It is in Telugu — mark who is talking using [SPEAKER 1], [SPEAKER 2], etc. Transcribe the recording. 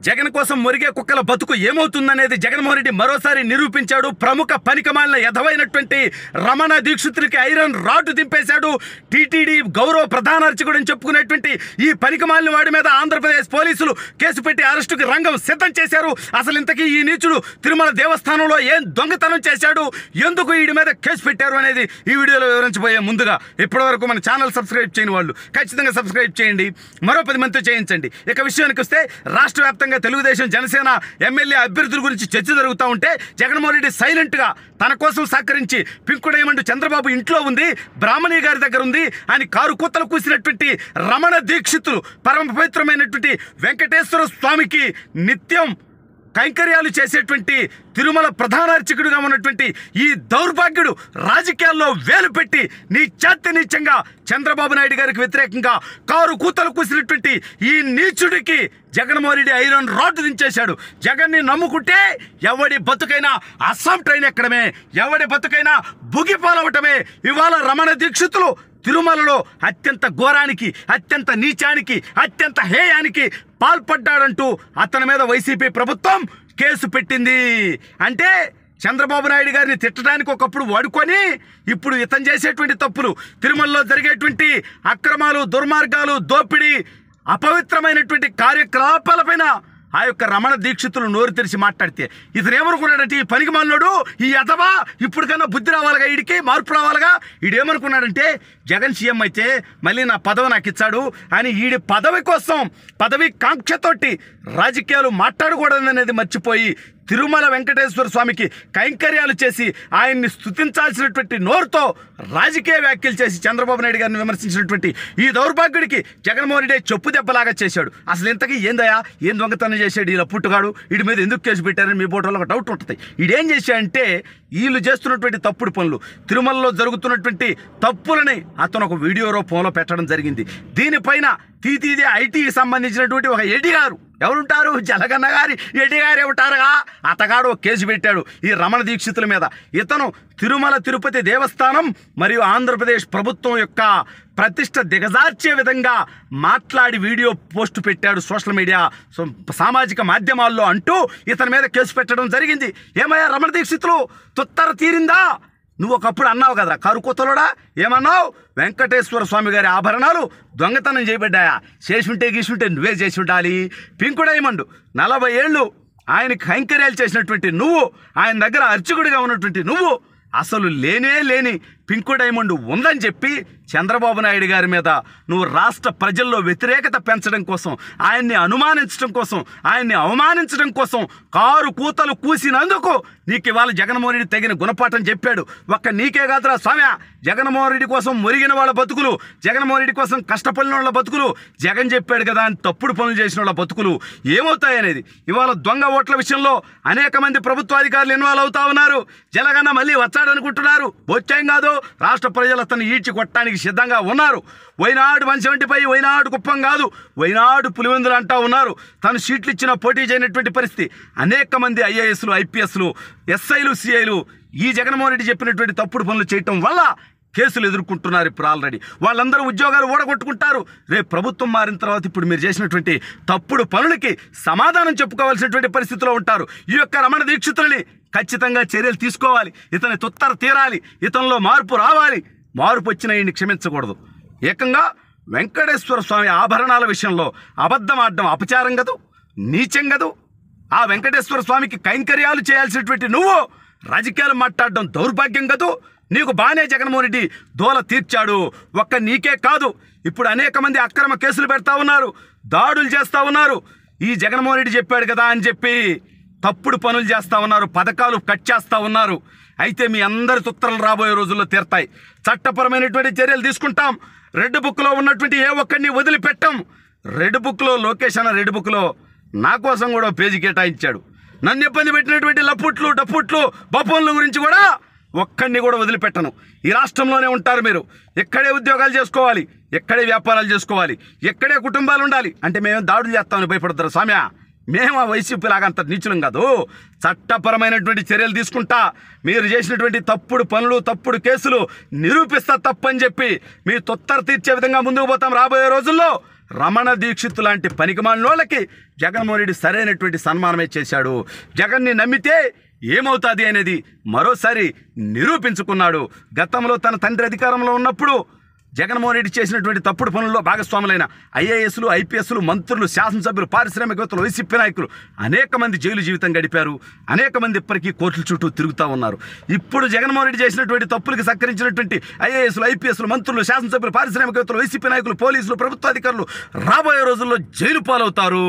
[SPEAKER 1] జగన్ కోసం మురిగే కుక్కల బతుకు ఏమవుతుందనేది జగన్మోహన్ రెడ్డి మరోసారి నిరూపించాడు. ప్రముఖ పనికిమాలిన ఎదవైనటువంటి రమణ దీక్షితులకి ఐరన్ రాడ్డు దింపేశాడు. టీటీడీ గౌరవ ప్రధాన అర్చకుడని చెప్పుకునేటువంటి ఈ పనికిమాలిన వాడి మీద ఆంధ్రప్రదేశ్ పోలీసులు కేసు పెట్టి అరెస్టుకి రంగం సిద్ధం చేశారు. అసలు ఇంతకీ ఈ నీచుడు తిరుమల దేవస్థానంలో ఏం దొంగతనం చేశాడు, ఎందుకు వీడి మీద కేసు పెట్టారు అనేది ఈ వీడియోలో వివరించబోయే ముందుగా ఇప్పటివరకు మన ఛానల్ సబ్స్క్రైబ్ చేయని వాళ్ళు ఖచ్చితంగా సబ్స్క్రైబ్ చేయండి, మరో 10 మందితో చేయించండి. ఇక విషయానికి వస్తే రాష్ట్ర వ్యాప్తంగా తెలుగుదేశం జనసేన ఎమ్మెల్యే అభ్యర్థుల గురించి చర్చ జరుగుతూ ఉంటే జగన్మోహన్ రెడ్డి సైలెంట్గా తన కోసం సహకరించి పింక్ డైమండ్ చంద్రబాబు ఇంట్లో ఉంది, బ్రాహ్మణి గారి దగ్గర ఉంది అని కారు కూతలు కూసినటువంటి రమణ దీక్షితులు పరమ పవిత్రమైనటువంటి వెంకటేశ్వర స్వామికి నిత్యం కైంకర్యాలు చేసేటువంటి తిరుమల ప్రధాన అర్చకుడిగా ఉన్నటువంటి ఈ దౌర్భాగ్యుడు రాజకీయాల్లో వేలు పెట్టి నీచంగా చంద్రబాబు నాయుడు గారికి వ్యతిరేకంగా కారు కూతలు కూసినటువంటి ఈ నీచుడికి జగన్మోహన్ రెడ్డి ఐరన్ రాడ్ దించేశాడు. జగన్ని నమ్ముకుంటే ఎవడి బతుకైనా అస్సాం ట్రైన్ ఎక్కడమే, ఎవడి బతుకైనా బుగిపాలవటమే. ఇవాళ రమణ దీక్షితులు తిరుమలలో అత్యంత ఘోరానికి, అత్యంత నీచానికి, అత్యంత హేయానికి పాల్పడ్డాడంటూ అతని మీద వైసీపీ ప్రభుత్వం కేసు పెట్టింది. అంటే చంద్రబాబు నాయుడు గారిని తిట్టడానికి ఒకప్పుడు వాడుకొని ఇప్పుడు ఇతను చేసేటువంటి తప్పులు, తిరుమలలో జరిగేటువంటి అక్రమాలు, దుర్మార్గాలు, దోపిడీ, అపవిత్రమైనటువంటి కార్యకలాపాలపైన ఆ యొక్క రమణ దీక్షితులు నోరు తెరిచి మాట్లాడితే ఇతను ఏమనుకున్నాడంటే ఈ పనికి మాలినోడు, ఈ ఎదవా ఇప్పటికన్నా బుద్ధి రావాలిగా, వీడికి మార్పు రావాలిగా. వీడేమనుకున్నాడంటే జగన్ సీఎం అయితే మళ్ళీ నా పదవి నాకు ఇచ్చాడు అని వీడి పదవి కోసం, పదవి కాంక్షతోటి రాజకీయాలు మాట్లాడకూడదనేది మర్చిపోయి తిరుమల వెంకటేశ్వర స్వామికి కైంకర్యాలు చేసి ఆయన్ని స్తుతించాల్సినటువంటి నోరుతో రాజకీయ వ్యాఖ్యలు చేసి చంద్రబాబు నాయుడు గారిని విమర్శించినటువంటి ఈ దౌర్భాగ్యుడికి జగన్మోహన్ రెడ్డి చెప్పు దెబ్బలాగా చేశాడు. అసలు ఇంతకీ ఏందయా, ఏం దొంగతనం చేశాడు ఇలా పుట్టుగాడు, వీడి మీద ఎందుకు కేసు పెట్టారని మీ బోటలో ఒక డౌట్ ఉంటుంది. వీడేం చేశాడంటే వీళ్ళు చేస్తున్నటువంటి తప్పుడు పనులు, తిరుమలలో జరుగుతున్నటువంటి తప్పులని అతను ఒక వీడియో రూపంలో పెట్టడం జరిగింది. దీనిపైన తీతీది ఐటీకి సంబంధించినటువంటి ఒక ఎడి గారు ఎవరుంటారు, జలగన్న గారి ఎడి గారు ఏమంటారుగా, అతగాడు ఒక కేసు పెట్టాడు ఈ రమణ దీక్షితుల మీద. ఇతను తిరుమల తిరుపతి దేవస్థానం మరియు ఆంధ్రప్రదేశ్ ప్రభుత్వం యొక్క ప్రతిష్ట దిగజార్చే విధంగా మాట్లాడి వీడియో పోస్ట్ పెట్టాడు సోషల్ మీడియా, సామాజిక మాధ్యమాల్లో అంటూ ఇతని మీద కేసు పెట్టడం జరిగింది. ఏమయ్యా రమణ దీక్షితులు, తుత్తర తీరిందా? నువ్వు ఒకప్పుడు అన్నావు కదా కరుకొత్తలోడా, ఏమన్నావు, వెంకటేశ్వర స్వామి గారి ఆభరణాలు దొంగతనం చేయబడ్డాయా, చేసుంటే గీసుంటే నువ్వే చేసి ఉండాలి. పింక్ డైమండ్ 40 ఏళ్ళు ఆయనకి కైంకర్యాలు చేసినటువంటి నువ్వు, ఆయన దగ్గర అర్చకుడిగా ఉన్నటువంటి నువ్వు అసలు లేని పింక్ డైమండ్ ఉందని చెప్పి చంద్రబాబు నాయుడు గారి మీద నువ్వు రాష్ట్ర ప్రజల్లో వ్యతిరేకత పెంచడం కోసం, ఆయన్ని అనుమానించడం కోసం, ఆయన్ని అవమానించడం కోసం కారు కూతలు కూసినందుకు నీకు ఇవాళ జగన్మోహన్ రెడ్డి తగిన గుణపాఠం చెప్పాడు. ఒక్క నీకే కాదురా స్వామి, జగన్మోహన్ రెడ్డి కోసం మురిగిన వాళ్ళ బతుకులు, జగన్మోహన్ రెడ్డి కోసం కష్టపడిన వాళ్ళ బతుకులు, జగన్ చెప్పాడు కదా అని తప్పుడు పనులు చేసిన వాళ్ళ బతుకులు ఏమవుతాయనేది ఇవాళ దొంగ ఓట్ల విషయంలో అనేక మంది ప్రభుత్వాధికారులు ఇన్వాల్వ్ అవుతా ఉన్నారు. జలగన్న మళ్ళీ వచ్చాడనుకుంటున్నారు. వచ్చాం కాదు, రాష్ట్ర ప్రజలు అతన్ని ఈడ్చి కొట్టడానికి సిద్ధంగా ఉన్నారు. వైనాడు 175, వైనాడు కుప్పం కాదు, వైనాడు పులివెందులు అంటా ఉన్నారు. తను సీట్లు ఇచ్చిన పోటీ చేయనటువంటి పరిస్థితి. అనేక మంది ఐఏఎస్లు, ఐపీఎస్లు, ఎస్ఐలు, సిఐలు ఈ జగన్మోహన్ రెడ్డి చెప్పినటువంటి తప్పుడు పనులు చేయటం వల్ల కేసులు ఎదుర్కొంటున్నారు. ఇప్పుడు ఆల్రెడీ వాళ్ళందరూ ఉద్యోగాలు ఓడగొట్టుకుంటారు. రేపు ప్రభుత్వం మారిన తర్వాత ఇప్పుడు మీరు చేసినటువంటి తప్పుడు పనులకి సమాధానం చెప్పుకోవాల్సినటువంటి పరిస్థితిలో ఉంటారు. ఈ యొక్క రమణ దీక్షితులని ఖచ్చితంగా చర్యలు తీసుకోవాలి. ఇతని తుత్తర తీరాలి, ఇతనిలో మార్పు రావాలి. మార్పు వచ్చిన ఈయన్ని క్షమించకూడదు. ఏకంగా వెంకటేశ్వర స్వామి ఆభరణాల విషయంలో అబద్ధం ఆడడం అపచారం కదూ, నీచం కదూ. ఆ వెంకటేశ్వర స్వామికి కైంకర్యాలు చేయాల్సినటువంటి నువ్వు రాజకీయాలు మాట్లాడడం దౌర్భాగ్యం కదూ. నీకు బాగానే జగన్మోహన్ రెడ్డి దోల తీర్చాడు. ఒక్క నీకే కాదు, ఇప్పుడు అనేక మంది అక్రమ కేసులు పెడతా ఉన్నారు, దాడులు చేస్తూ ఉన్నారు. ఈ జగన్మోహన్ రెడ్డి చెప్పాడు కదా అని చెప్పి తప్పుడు పనులు చేస్తూ ఉన్నారు, పథకాలు కట్ చేస్తూ ఉన్నారు. అయితే మీ అందరి తుత్తరలు రాబోయే రోజుల్లో తీరుతాయి. చట్టపరమైనటువంటి చర్యలు తీసుకుంటాం. రెడ్ బుక్లో ఉన్నటువంటి ఏ ఒక్కడిని వదిలిపెట్టాం. రెడ్ బుక్లో లోకేష్ అన్న రెడ్ బుక్లో నా కోసం కూడా పేజీ కేటాయించాడు. నన్ను ఇబ్బంది పెట్టినటువంటి లప్పుట్లు, డప్పుట్లు, బొప్పన్ల గురించి కూడా ఒక్కడిని కూడా వదిలిపెట్టను. ఈ రాష్ట్రంలోనే ఉంటారు మీరు. ఎక్కడే ఉద్యోగాలు చేసుకోవాలి, ఎక్కడే వ్యాపారాలు చేసుకోవాలి, ఎక్కడే కుటుంబాలు ఉండాలి. అంటే మేము దాడులు చేస్తామని భయపడతారు స్వామి. మేము ఆ వైసీపీ లాగా అంత నీచులం కాదు. చట్టపరమైనటువంటి చర్యలు తీసుకుంటా. మీరు చేసినటువంటి తప్పుడు పనులు, తప్పుడు కేసులు నిరూపిస్తా తప్పని చెప్పి మీ తొత్తర తీర్చే విధంగా ముందుకు పోతాం రాబోయే రోజుల్లో. రమణ దీక్షిత్ లాంటి పనికిమాలినోళ్ళకి జగన్మోహన్ రెడ్డి సరైనటువంటి సన్మానమే చేశాడు. జగన్ని నమ్మితే ఏమవుతుంది అనేది మరోసారి నిరూపించుకున్నాడు. గతంలో తన తండ్రి అధికారంలో ఉన్నప్పుడు జగన్మోహన్ రెడ్డి చేసినటువంటి తప్పుడు పనుల్లో భాగస్వాములైన ఐఏఎస్లు, ఐపీఎస్లు, మంత్రులు, శాసనసభ్యులు, పారిశ్రామికవేత్తలు, వైసీపీ నాయకులు అనేక మంది జైలు జీవితం గడిపారు. అనేక మంది ఇప్పటికీ కోర్టుల చుట్టూ తిరుగుతూ ఉన్నారు. ఇప్పుడు జగన్మోహన్ రెడ్డి చేసినటువంటి తప్పులకి సహకరించినటువంటి ఐఏఎస్లు, ఐపీఎస్లు, మంత్రులు, శాసనసభ్యులు, పారిశ్రామికవేత్తలు, వైసీపీ నాయకులు, పోలీసులు, ప్రభుత్వ అధికారులు రాబోయే రోజుల్లో జైలు పాలవుతారు.